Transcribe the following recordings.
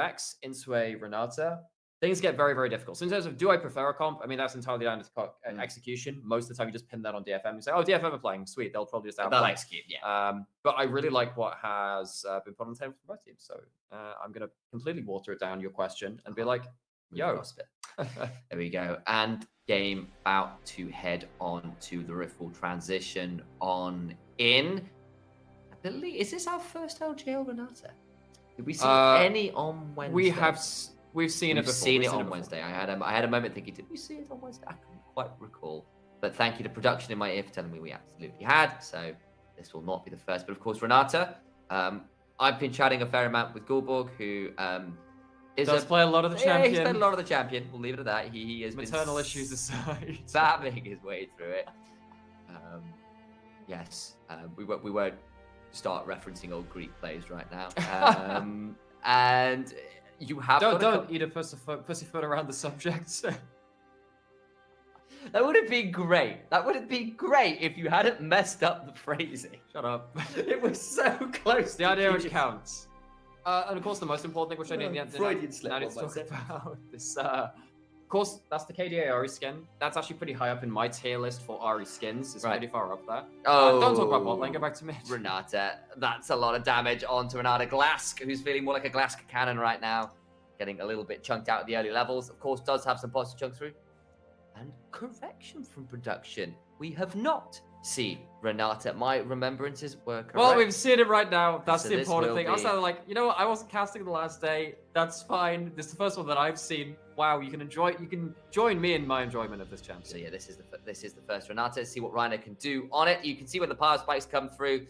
X into a Renata, things get very, very difficult. So in terms of do I prefer a comp, I mean, that's entirely down to execution. Most of the time, you just pin that on DFM. You say, oh, DFM are playing. Sweet. They'll probably just outplay. Execute, yeah. But I really like what has been put on the table from both teams. So I'm going to completely water it down, your question, and be like, yo. There we go. And game about to head on to the Rift will transition on in. I believe, is this our first LJL Renata? Did we see any on Wednesday? We've seen it before. Seen it on Wednesday. I had a moment thinking, did we see it on Wednesday? I couldn't quite recall. But thank you to production in my ear for telling me we absolutely had. So this will not be the first. But of course, Renata, I've been chatting a fair amount with Gulborg, who does play a lot of the champion. He's played a lot of the champion. We'll leave it at that. He has maternal issues aside, battling his way through it. Yes, we won't start referencing old Greek plays right now. And you have don't eat a pussyfoot around the subject. That would have been great. That would have been great if you hadn't messed up the phrasing. Shut up. It was so close. The idea which counts. And of course, the most important thing, which I need to Freudian slip. Now to talk about this. Of course, that's the KDA Ari skin. That's actually pretty high up in my tier list for Ari skins. It's pretty far up there. Don't talk about bot lane. Go back to mid. Renata. That's a lot of damage onto Renata Glask, who's feeling more like a Glask cannon right now. Getting a little bit chunked out at the early levels. Of course, does have some pots to chunk through. And correction from production. We have not seen Renata. My remembrances were correct. Well, we've seen it right now. That's the important thing. Be... I was like, you know what? I wasn't casting the last day. That's fine. This is the first one that I've seen. Wow, you can join me in my enjoyment of this champion. So yeah, this is the first Renata. See what Reiner can do on it. You can see when the power spikes come through.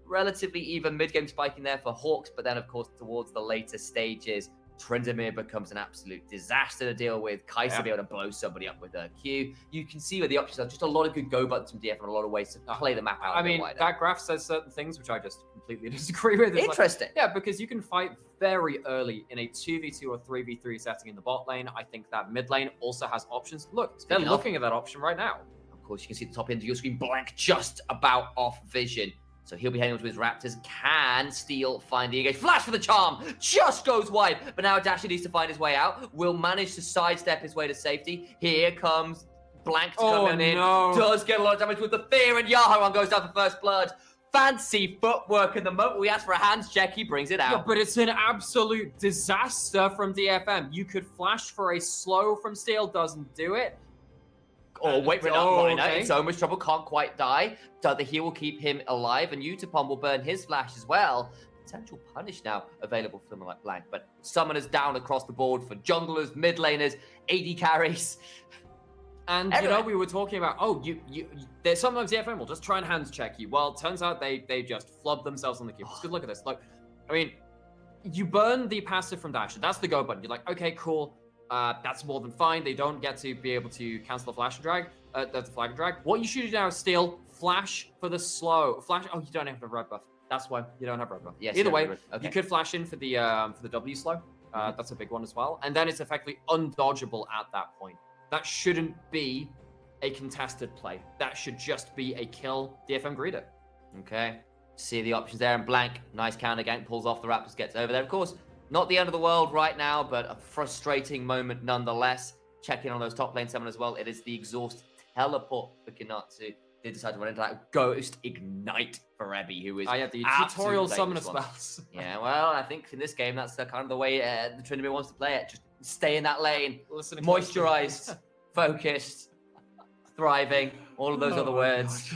Relatively even mid-game spiking there for HAWKS, but then of course towards the later stages, Trendemir becomes an absolute disaster to deal with. Kai'Sa be able to blow somebody up with a Q. You can see where the options are. Just a lot of good go buttons from DF and a lot of ways to play the map out. I mean, that graph says certain things which I just completely disagree with. It's interesting. Because you can fight very early in a 2v2 or 3v3 setting in the bot lane. I think that mid lane also has options. Look, they're looking at that option right now. Of course, you can see the top end of your screen blank, just about off vision. So he'll be heading onto his Raptors. Can steal, find the engage. Flash for the charm. Just goes wide. But now Dasher needs to find his way out. Will manage to sidestep his way to safety. Here comes Blank to come in. Does get a lot of damage with the fear. And Yaharan goes down for first blood. Fancy footwork in the moment we ask for a hands check. He brings it out. Yeah, but it's an absolute disaster from DFM. You could flash for a slow from Steel. Doesn't do it. Or wait for Reiner in so much trouble, can't quite die. So the heal will keep him alive, and Utapon will burn his flash as well. Potential punish now available for someone like Blank, but summoners down across the board for junglers, mid laners, AD carries. And everywhere. We were talking about, there's sometimes the FM will just try and hands check you. Well, it turns out they just flub themselves on the queue. Just good look at this. Like, I mean, you burn the passive from Dasher. That's the go button. You're like, okay, cool. That's more than fine. They don't get to be able to cancel the flash and drag. That's the flag and drag. What you should do now is steal, flash for the slow. Flash. Oh, you don't have a red buff. That's why you don't have red buff. Yes, either way, you could flash in for the W slow. That's a big one as well. And then it's effectively undodgeable at that point. That shouldn't be a contested play. That should just be a kill DFM greeter. Okay. See the options there, and Blank, nice counter gank, pulls off the Raptors, gets over there. Of course, not the end of the world right now, but a frustrating moment nonetheless. Checking on those top lane summon as well. It is the exhaust teleport for Kinatsu. They decide to run into that Ghost Ignite for Rebby, who is the tutorial summoner spells. Yeah, well, I think in this game, that's kind of the way the Trinity wants to play it. Just stay in that lane, moisturized, focused, thriving, all of those other words.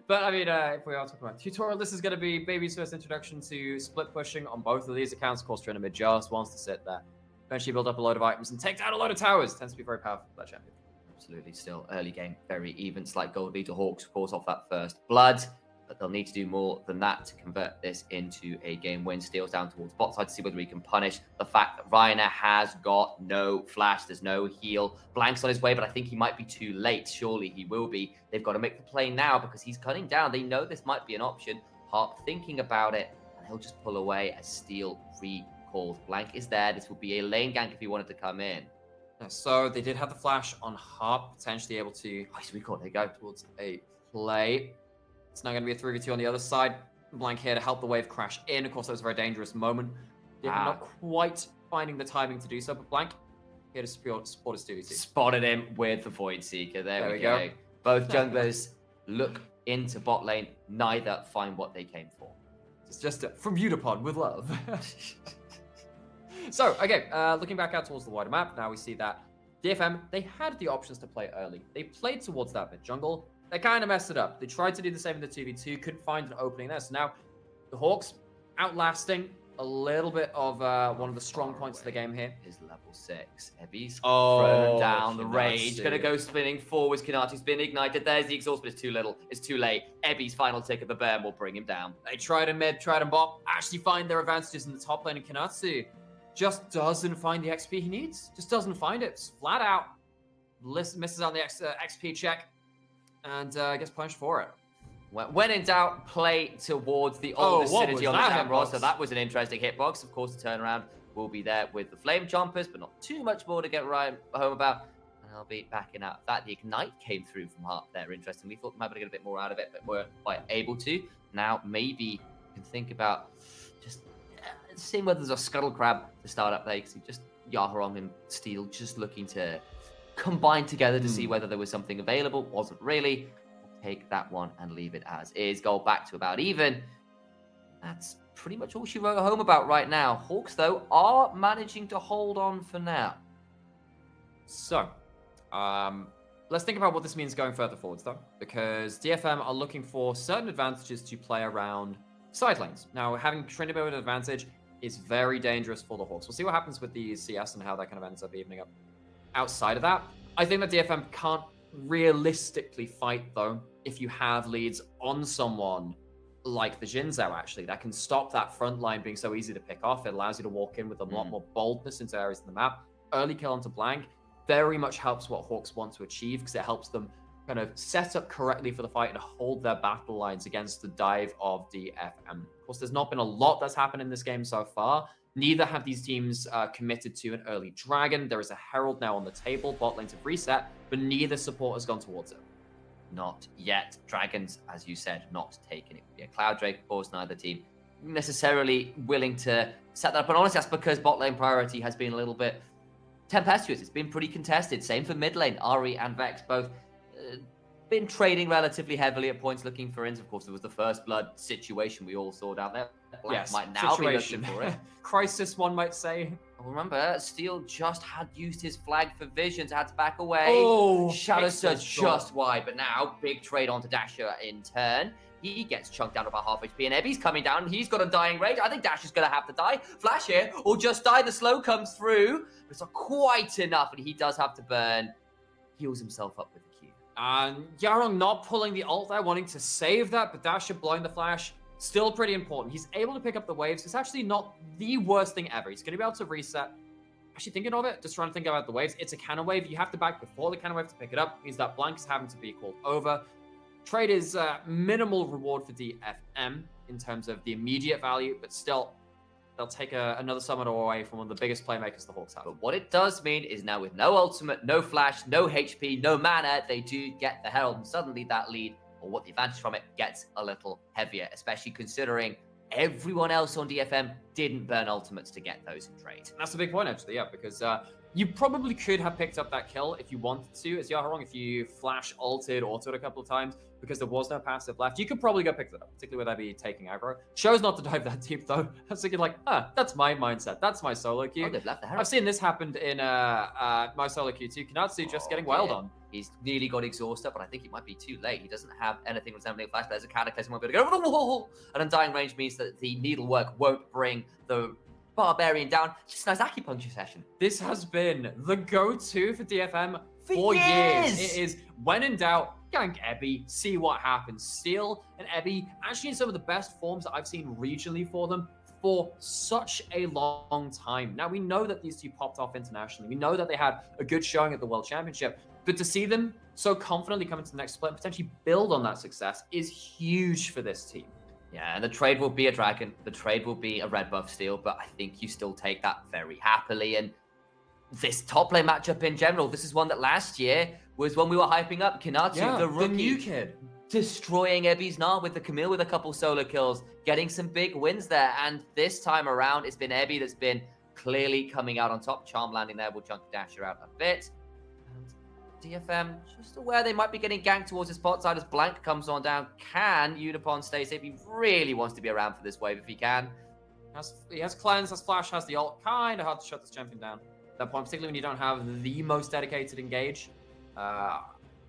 But I mean, if we are talking about tutorial, this is going to be Baby's first introduction to split pushing on both of these accounts. Of course, Trinity just wants to sit there, eventually build up a load of items and take down a load of towers. Tends to be very powerful for that champion. Absolutely, still early game, very even. Slight gold lead to HAWKS, of course, off that first blood. But they'll need to do more than that to convert this into a game win. Steals down towards bot side to see whether he can punish the fact that Reiner has got no flash. There's no heal. Blank's on his way, but I think he might be too late. Surely he will be. They've got to make the play now because he's cutting down. They know this might be an option. Harp thinking about it, and he'll just pull away as Steel recalls. Blank is there. This will be a lane gank if he wanted to come in. So they did have the flash on Harp, potentially able to recall. There you go. Towards a play. It's now going to be a 3v2 on the other side. Blank here to help the wave crash in. Of course, that was a very dangerous moment. DFM not quite finding the timing to do so, but Blank here to support his duty. Spotted him with the Void Seeker. There we go. Both junglers look into bot lane, neither find what they came for. It's just from Udapod with love. So, okay, looking back out towards the wider map, now we see that DFM, they had the options to play early. They played towards that mid jungle. They kind of messed it up. They tried to do the same in the 2v2, couldn't find an opening there. So now the Hawks outlasting a little bit of one of the strong points of the game here. Is level 6. Ebby's thrown down the rage. Kinatsu. Gonna go spinning forwards. Kinati's been ignited. There's the exhaust, but it's too little. It's too late. Ebby's final tick of the burn will bring him down. They tried him mid, tried him bot, actually find their advantages in the top lane, and Kinatsu just doesn't find the XP he needs. Just doesn't find it. It's flat out misses on the XP check and gets punished for it. When in doubt, play towards the oldest synergy on the camera. So that was an interesting hitbox. Of course, the turnaround will be there with the flame chompers, but not too much more to get right home about. And I'll be backing out that. The ignite came through from Heart there. Interestingly, thought we might be able to get a bit more out of it, but weren't quite able to. Now, maybe you can think about just seeing whether there's a scuttle crab to start up there, because just Yaharon and Steel just looking to combine together to see whether there was something available. Wasn't really. Take that one and leave it as is. Go back to about even. That's pretty much all she wrote home about right now. Hawks, though, are managing to hold on for now. So, let's think about what this means going further forwards, though, because DFM are looking for certain advantages to play around side lanes. Now, having Trinity with an advantage is very dangerous for the Hawks. We'll see what happens with the CS and how that kind of ends up evening up. Outside of that, I think that DFM can't realistically fight, though, if you have leads on someone like the Jin Zhao, actually, that can stop that front line being so easy to pick off. It allows you to walk in with a lot more boldness into areas of the map. Early kill onto Blank very much helps what Hawks want to achieve, because it helps them kind of set up correctly for the fight and hold their battle lines against the dive of DFM. Of course, there's not been a lot that's happened in this game so far. Neither have these teams committed to an early dragon. There is a Herald now on the table. Bot lanes have reset, but neither support has gone towards it. Not yet. Dragons, as you said, not taken. It could be a Cloud Drake, of course, neither team necessarily willing to set that up. And honestly, that's because bot lane priority has been a little bit tempestuous. It's been pretty contested. Same for mid lane. Ari and Vex both been trading relatively heavily at points, looking for ins. Of course, there was the first blood situation we all saw down there. Yes, might now be looking for it. Crisis, one might say. Remember, Steel just had used his flag for visions, had to back away. Oh, Shadow Surge just wide, but now big trade onto Dasher in turn. He gets chunked down to about half HP, and Ebby's coming down. He's got a dying rage. I think Dasher's going to have to die. Flash here, or just die. The slow comes through, but it's not quite enough, and he does have to burn. Heals himself up with the Q. And Yarong not pulling the ult there, wanting to save that, but Dasher blowing the flash. Still pretty important. He's able to pick up the waves. It's actually not the worst thing ever. He's going to be able to reset. Actually thinking of it, just trying to think about the waves. It's a cannon wave. You have to back before the cannon wave to pick it up. Means that Blank is having to be called over. Trade is minimal reward for DFM in terms of the immediate value, but still, they'll take another summoner away from one of the biggest playmakers the Hawks have. But what it does mean is now with no ultimate, no flash, no HP, no mana, they do get the Herald, and suddenly that lead, or what the advantage from it, gets a little heavier, especially considering everyone else on DFM didn't burn ultimates to get those in trade. That's a big point, actually, yeah, because you probably could have picked up that kill if you wanted to, as Yaharong, if you flash ulted, autoed a couple of times, because there was no passive left. You could probably go pick it up, particularly with Abby taking aggro. Chose not to dive that deep, though. I was thinking, like, that's my mindset. That's my solo queue. I've seen this happen in my solo queue, too. Kinatsu just getting wailed on. He's nearly got exhausted, but I think it might be too late. He doesn't have anything resembling a flash. There's a cataclysm. Won't be able to go over the wall. An undying range means that the needlework won't bring the barbarian down. Just a nice acupuncture session. This has been the go-to for DFM for years. It is, when in doubt, gank Ebby, see what happens. Steel and Ebby, actually in some of the best forms that I've seen regionally for them for such a long time. Now, we know that these two popped off internationally. We know that they had a good showing at the World Championship. But to see them so confidently come into the next split and potentially build on that success is huge for this team. Yeah, and the trade will be a dragon. The trade will be a red buff Steel, but I think you still take that very happily. And this top lane matchup in general, this is one that last year was when we were hyping up Kinatu, the rookie. The new kid. destroying Ebby's Gnar with the Camille with a couple solo kills, getting some big wins there. And this time around, it's been Ebby that's been clearly coming out on top. Charm landing there will chunk Dasher out a bit. And DFM just aware they might be getting ganked towards his spot side as Blank comes on down. Can Unipon stay safe? He really wants to be around for this wave if he can. He has Cleanse, has Flash, has the ult. Kind of hard to shut this champion down at that point, particularly when you don't have the most dedicated engage.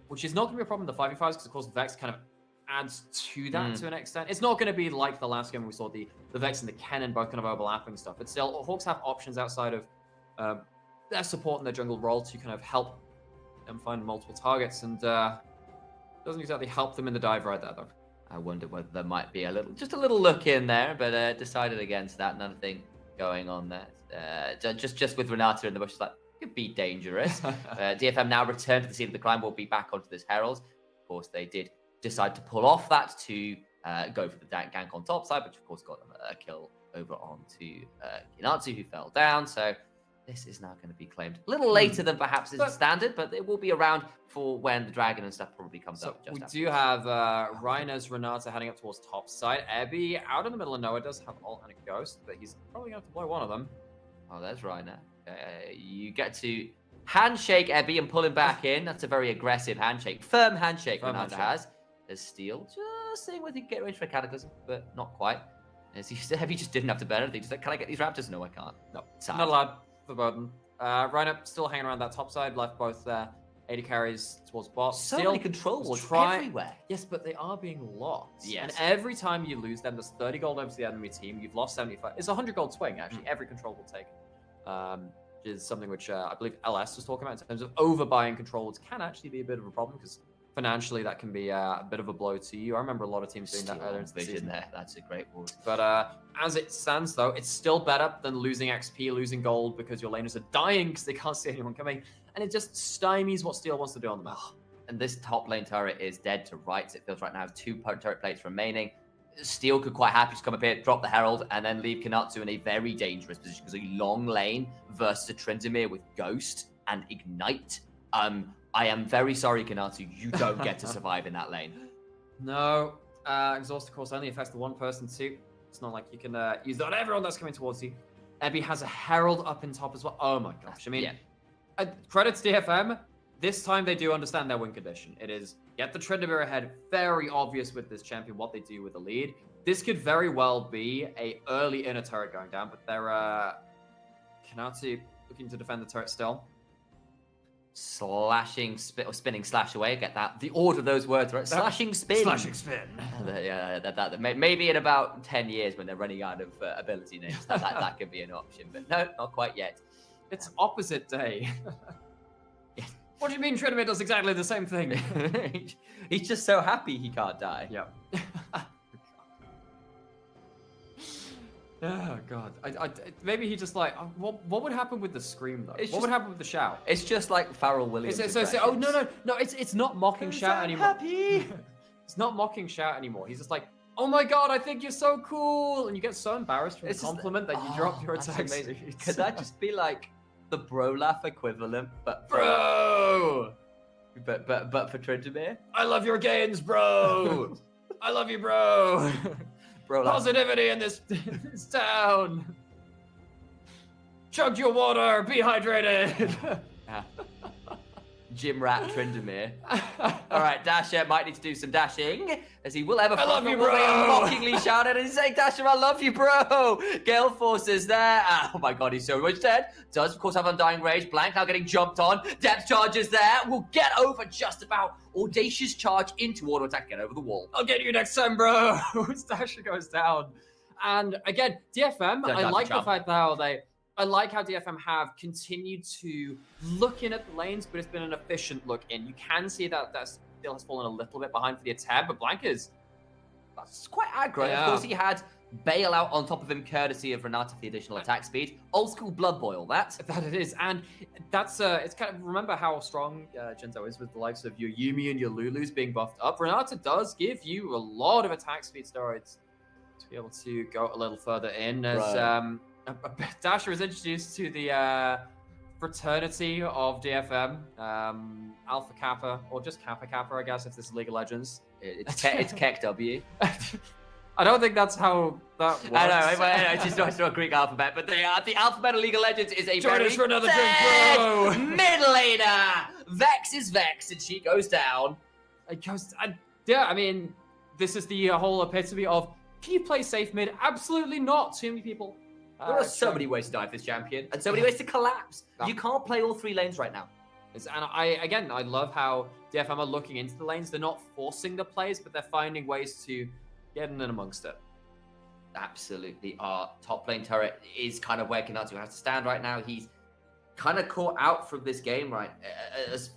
Which is not going to be a problem in the 5v5s because, of course, Vex kind of adds to that to an extent. It's not going to be like the last game when we saw the Vex and the Kennen both kind of overlapping stuff. But still, Hawks have options outside of their support and their jungle role to kind of help them find multiple targets. And doesn't exactly help them in the dive right there, though. I wonder whether there might be just a little look in there, but decided against that. Nothing going on there. Just with Renata in the bush, like, could be dangerous. DFM now return to the scene of the climb. Will be back onto this Herald. Of course, they did decide to pull off that to go for the gank on top side, which of course got them a kill over onto Kinatsu, who fell down. So this is now going to be claimed a little later than perhaps is standard, but it will be around for when the dragon and stuff probably comes up. We do have Rhinos, Renata heading up towards top side. Ebby out in the middle of nowhere does have ult and a ghost, but he's probably going to have to blow one of them. Oh, there's Rhino. You get to handshake Ebby and pull him back in. That's a very aggressive handshake. Firm handshake Renata has. There's Steel. Just seeing whether he can get range for a Cataclysm, but not quite. As he said, Ebby just didn't have to burn anything. Just like, can I get these Raptors? No, I can't. No, sad. Not allowed for Bowden. Rhino still hanging around that top side. Left both 80 carries towards bot. So many control wards everywhere. Yes, but they are being lost. Yes. And every time you lose them, there's 30 gold over to the enemy team. You've lost 75. It's a 100 gold swing, actually. Every control will take. Which is something which I believe LS was talking about in terms of overbuying controls can actually be a bit of a problem because financially that can be a bit of a blow to you. I remember a lot of teams doing that earlier in the season. There. That's a great ward. But as it stands, though, it's still better than losing XP, losing gold because your laners are dying because they can't see anyone coming. And it just stymies what Steel wants to do on the map. And this top lane turret is dead to rights. It feels right now has 2 turret plates remaining. Steel could quite happy to come up here, drop the Herald, and then leave Kinatsu in a very dangerous position because a long lane versus a Tryndamere with Ghost and Ignite. I am very sorry, Kinatsu, you don't get to survive in that lane. No, Exhaust, of course, only affects the one person too. It's not like you can use that on everyone that's coming towards you. Ebby has a Herald up in top as well. Oh my gosh, I mean, credit to DFM. This time they do understand their win condition. It is get the Tryndamere ahead. Very obvious with this champion what they do with the lead. This could very well be a early inner turret going down, but they're Kinatsu looking to defend the turret still. Slashing, spinning, slash away. Get that. The order of those words, right? Slashing, spin. Slashing, spin. That maybe in about 10 years when they're running out of ability names, that could be an option. But no, not quite yet. It's opposite day. What do you mean Tryndamere does exactly the same thing? He's just so happy he can't die. Yeah. Oh god. Maybe he just like what would happen with the scream though? What would happen with the shout? It's just like Pharrell Williams. Oh no, it's not mocking shout anymore. Happy. It's not mocking shout anymore. He's just like, oh my god, I think you're so cool, and you get so embarrassed from the compliment that you drop your attack speed. Could that just be like the bro laugh equivalent, but bro? But for Tryndamere? I love your gains, bro. I love you, bro. Bro, positivity in this town. Chug your water. Be hydrated. Gym rat Tryndamere. All right, Dasher might need to do some dashing, as he will ever. I love you, bro. Mockingly shouted and saying, "Dasher, I love you, bro." Gale forces there. Oh my god, he's so much dead. Does of course have Undying Rage. Blank now getting jumped on. Depth charges there. Will get over just about. Audacious charge into auto attack. Get over the wall. I'll get you next time, bro. Dasher goes down, and again, DFM. I like the fact that I like how DFM have continued to look in at the lanes, but it's been an efficient look in. You can see that still has fallen a little bit behind for the attempt, but Blank that's quite aggro. Yeah. Of course, he had bail out on top of him, courtesy of Renata for the additional attack speed. Old school blood boil, that it is, and that's it's kind of remember how strong Jinzo is with the likes of your Yumi and your Lulus being buffed up. Renata does give you a lot of attack speed steroids to be able to go a little further in as. Dasher is introduced to the fraternity of DFM, Alpha Kappa, or just Kappa Kappa, I guess, if this is League of Legends. It's Kek W. I don't think that's how that works. I know, it's just not Greek alphabet, but the alphabet of League of Legends is a Join very us for another drink, bro. mid laner. Vex is Vex, and she goes down. I mean, this is the whole epitome of, can you play safe mid? Absolutely not. Too many people. There are so many ways to die for this champion, and so many ways to collapse. You can't play all 3 lanes right now. And I love how DFM are looking into the lanes. They're not forcing the plays, but they're finding ways to get in and amongst it. Absolutely. Our top lane turret is kind of where Kenatsu has to stand right now. He's kind of caught out from this game, right? As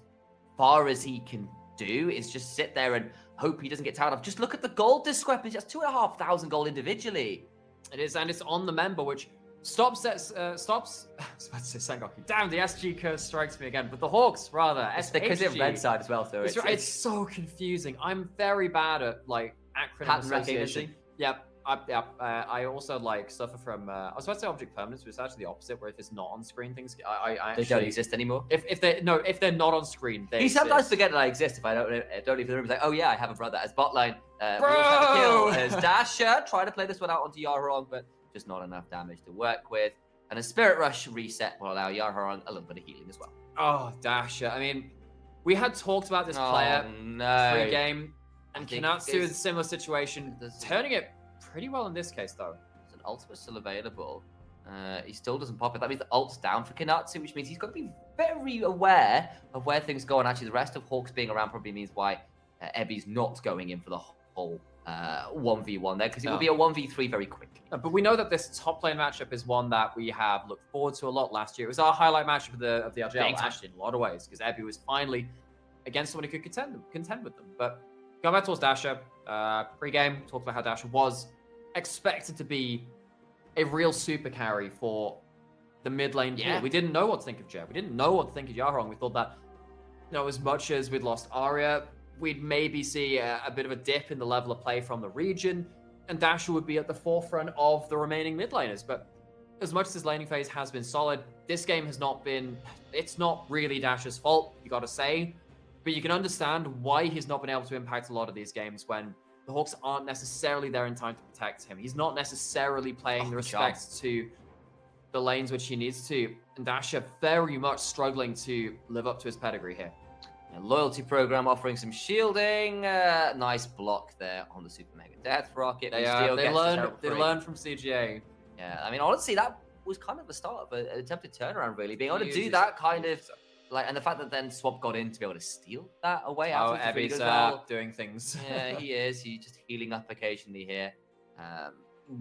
far as he can do is just sit there and hope he doesn't get tired of. Just look at the gold discrepancy. That's 2,500 gold individually. It is, and it's on the member, which stops. I was about to say Sengoku. Damn, the SG curse strikes me again. But the Hawks, rather. It's because they're red side as well, so it's so confusing. I'm very bad at like acronym association. Yep. I also suffer from. I was about to say object permanence, but it's actually the opposite. Where if it's not on screen, things I they don't exist anymore. If they're not on screen, they you sometimes forget that I exist if I don't leave the room. It's like, oh yeah, I have a brother as bot line. Bro! As Dasher trying to play this one out onto Yaharong, but just not enough damage to work with. And a Spirit Rush reset will allow Yaharong a little bit of healing as well. Oh, Dasher! I mean, we had talked about this player pre-game, and Kenatsu is a similar situation, turning it pretty well in this case, though. There's an ultimate still available. He still doesn't pop it. That means the ult's down for Kenatsu, which means he's got to be very aware of where things go. And actually, the rest of Hawks being around probably means why Ebby's not going in for the whole 1v1 there, because it would be a 1v3 very quickly. But we know that this top lane matchup is one that we have looked forward to a lot last year. It was our highlight matchup of the LJL, actually, in a lot of ways, because Ebby was finally against someone who could contend with them. But going back towards Dasher, pre-game, talked about how Dasher was expected to be a real super carry for the mid lane. Yeah. We didn't know what to think of Jeb. We didn't know what to think of Yaharong. We thought that, as much as we'd lost Arya, we'd maybe see a bit of a dip in the level of play from the region, and Dasher would be at the forefront of the remaining mid laners. But as much as his laning phase has been solid, this game has not been, it's not really Dasher's fault, you gotta say, but you can understand why he's not been able to impact a lot of these games when the Hawks aren't necessarily there in time to protect him. He's not necessarily playing the respect to the lanes which he needs to. And Dasher very much struggling to live up to his pedigree here. A loyalty program offering some shielding. Nice block there on the Super Mega Death Rocket. They learned from CGA. Yeah, I mean, honestly, that was kind of the start of an attempted turnaround, really. Being able to do that kind of... and the fact that then Swap got in to be able to steal that away out of Ebby's doing things. Yeah, he is. He's just healing up occasionally here.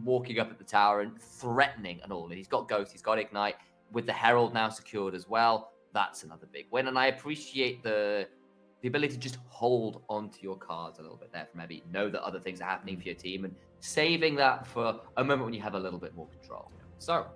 Walking up at the tower and threatening and all. He's got Ghost, he's got Ignite. With the Herald now secured as well, that's another big win. And I appreciate the ability to just hold onto your cards a little bit there from Ebby. Know that other things are happening for your team and saving that for a moment when you have a little bit more control. So,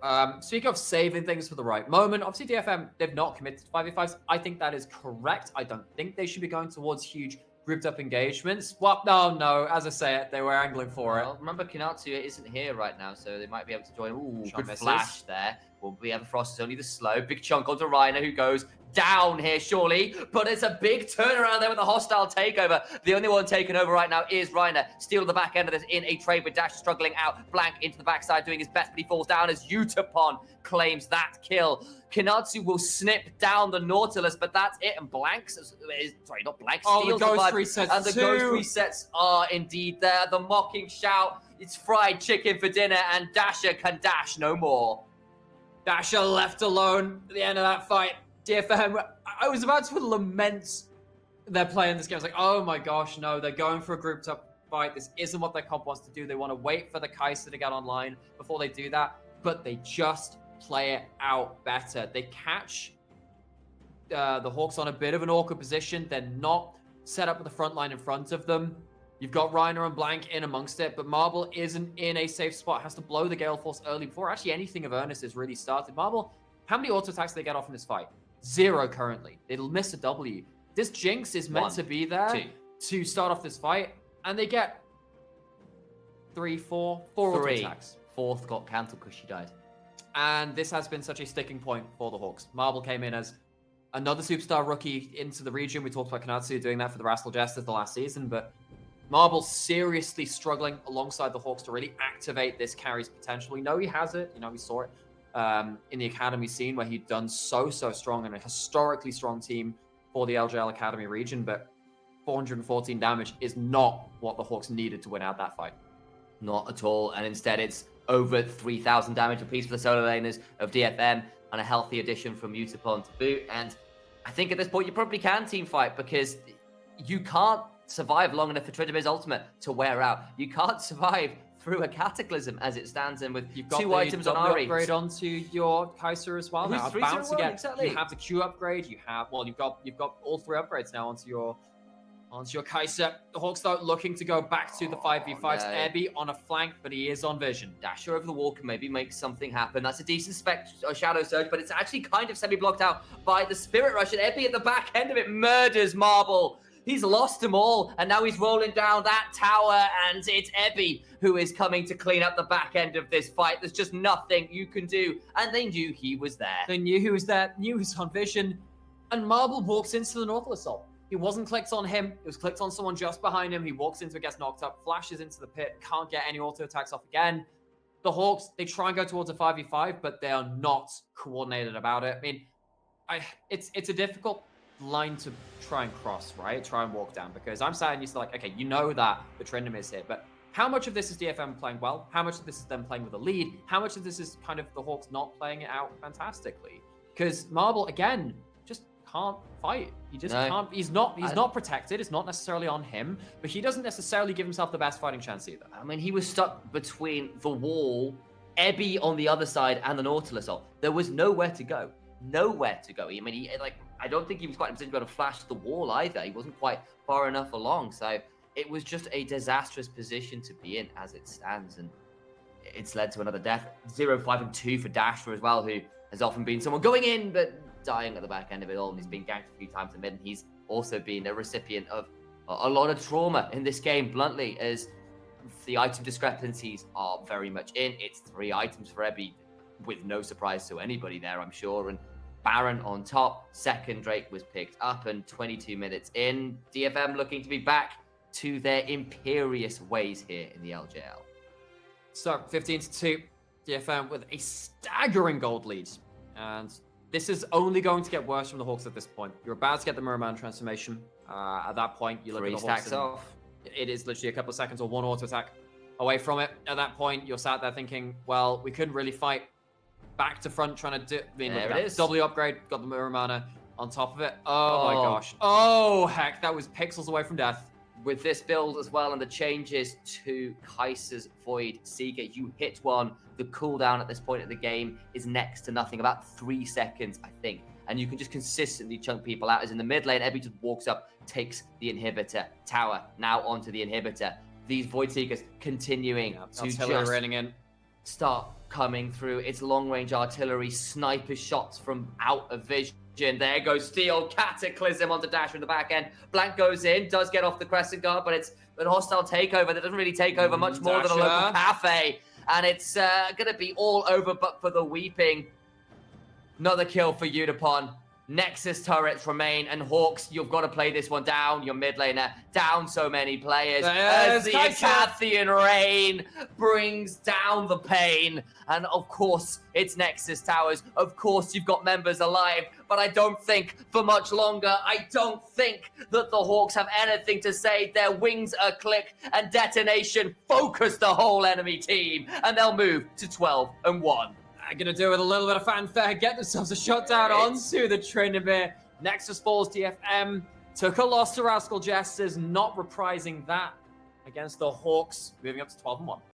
speaking of saving things for the right moment, obviously DFM, they've not committed to 5v5s. I think that is correct. I don't think they should be going towards huge grouped up engagements. Well, no, as I say it, they were angling for it. Remember, Kenatsu isn't here right now, so they might be able to join. Ooh, good misses. Flash there. Well, we have Frost is only the slow. Big chunk onto Reiner, who goes down here, surely. But it's a big turnaround there with a hostile takeover. The only one taken over right now is Reiner. Steal the back end of this in a trade with Dash struggling out. Blank into the backside, doing his best, but he falls down as Utapon claims that kill. Kenatsu will snip down the Nautilus, but that's it. And Blanks, sorry, not Blank, steals the ghost resets and the ghost resets are indeed there. The mocking shout, it's fried chicken for dinner, and Dasher can dash no more. Dasher left alone at the end of that fight. DFM, I was about to lament their play in this game. I was like, oh my gosh, no, they're going for a grouped up fight. This isn't what their comp wants to do. They want to wait for the Kai'Sa to get online before they do that, but they just play it out better. They catch the Hawks on a bit of an awkward position. They're not set up with the front line in front of them. You've got Reiner and Blank in amongst it, but Marble isn't in a safe spot. Has to blow the Gale Force early before actually anything of earnest has really started. Marble, how many auto attacks do they get off in this fight? 0 currently. It'll miss a W. This Jinx is meant to be there to start off this fight, and they get 4 auto attacks. 4th got cancelled because she died. And this has been such a sticking point for the Hawks. Marble came in as another superstar rookie into the region. We talked about Kenatsu doing that for the Rascal Jesters the last season, but Marble seriously struggling alongside the Hawks to really activate this carry's potential. We know he has it. We saw it in the academy scene where he'd done so strong and a historically strong team for the LJL Academy region, but 414 damage is not what the Hawks needed to win out that fight. Not at all, and instead it's over 3,000 damage apiece for the solo laners of DFM and a healthy addition from Utapon to boot. And I think at this point you probably can team fight because you can't survive long enough for Tridimir's ultimate to wear out. You can't survive through a Cataclysm as it stands, and with you've got 2 items on Ari. Upgrade onto your Kaiser as well. Now, bounce again. Exactly. You have the Q upgrade. You've got all 3 upgrades now onto your Kaiser. The Hawks though looking to go back to the 5v5s. No. Airby on a flank, but he is on vision. Dasher over the wall can maybe make something happen. That's a decent Shadow Surge, but it's actually kind of semi-blocked out by the Spirit Rush, and Airby at the back end of it murders Marble. He's lost them all, and now he's rolling down that tower, and it's Ebby who is coming to clean up the back end of this fight. There's just nothing you can do, and they knew he was there. They knew he was there, knew he was on vision, and Marble walks into the Northern Assault. He wasn't clicked on him, it was clicked on someone just behind him. He walks into it, gets knocked up, flashes into the pit, can't get any auto attacks off again. The Hawks, they try and go towards a 5v5, but they are not coordinated about it. I mean, it's a difficult line to try and cross, right? Try and walk down, because I'm sat and you're like, okay, you know that the Trindam is here, but how much of this is DFM playing well? How much of this is them playing with a lead? How much of this is kind of the Hawks not playing it out fantastically? Because Marble, again, just can't fight. He just can't. He's not protected. It's not necessarily on him, but he doesn't necessarily give himself the best fighting chance either. I mean, he was stuck between the wall, Ebby on the other side, and the Nautilus ult. There was nowhere to go. Nowhere to go. I mean, I don't think he was quite in a position to be able to flash the wall either. He wasn't quite far enough along. So it was just a disastrous position to be in as it stands. And it's led to another death. 0, 5, and 2 for Dasher as well, who has often been someone going in, but dying at the back end of it all. And he's been ganked a few times in mid. And he's also been a recipient of a lot of trauma in this game, bluntly, as the item discrepancies are very much in. It's 3 items for Ebby, with no surprise to anybody there, I'm sure. And Baron on top, second Drake was picked up, and 22 minutes in, DFM looking to be back to their imperious ways here in the LJL. So 15-2, DFM with a staggering gold lead, and this is only going to get worse from the Hawks at this point. You're about to get the Merman transformation. At that point, you look at the Hawks. 3 stacks off. It is literally a couple of seconds or 1 auto attack away from it. At that point, you're sat there thinking, well, we couldn't really fight back to front, trying to do. I mean, there look at it that. is. W upgrade, got the Mirror Mana on top of it. Oh my gosh. Oh heck, that was pixels away from death. With this build as well and the changes to Kaiser's Void Seeker, you hit one. The cooldown at this point of the game is next to nothing, about 3 seconds, I think. And you can just consistently chunk people out. As in the mid lane, Ebby just walks up, takes the inhibitor tower, now onto the inhibitor. These Void Seekers continuing to just raining in. Start coming through. It's long-range artillery, sniper shots from out of vision. There goes Steel, Cataclysm onto Dasher in the back end. Blank goes in, does get off the Crescent Guard, but it's a hostile takeover that doesn't really take over much more than a local cafe. And it's going to be all over but for the weeping. Another kill for Utapon. Nexus turrets remain, and Hawks, you've got to play this one down. Your mid laner, down so many players. As the Acathian rain brings down the pain. And of course, it's Nexus towers. Of course, you've got members alive, but I don't think for much longer. I don't think that the Hawks have anything to say. Their wings are click, and Detonation focus the whole enemy team, and they'll move to 12-1. Going to do it with a little bit of fanfare, get themselves a shutdown onto the Trinidad. Nexus falls, DFM took a loss to Rascal Jesters, not reprising that against the Hawks, moving up to 12-1.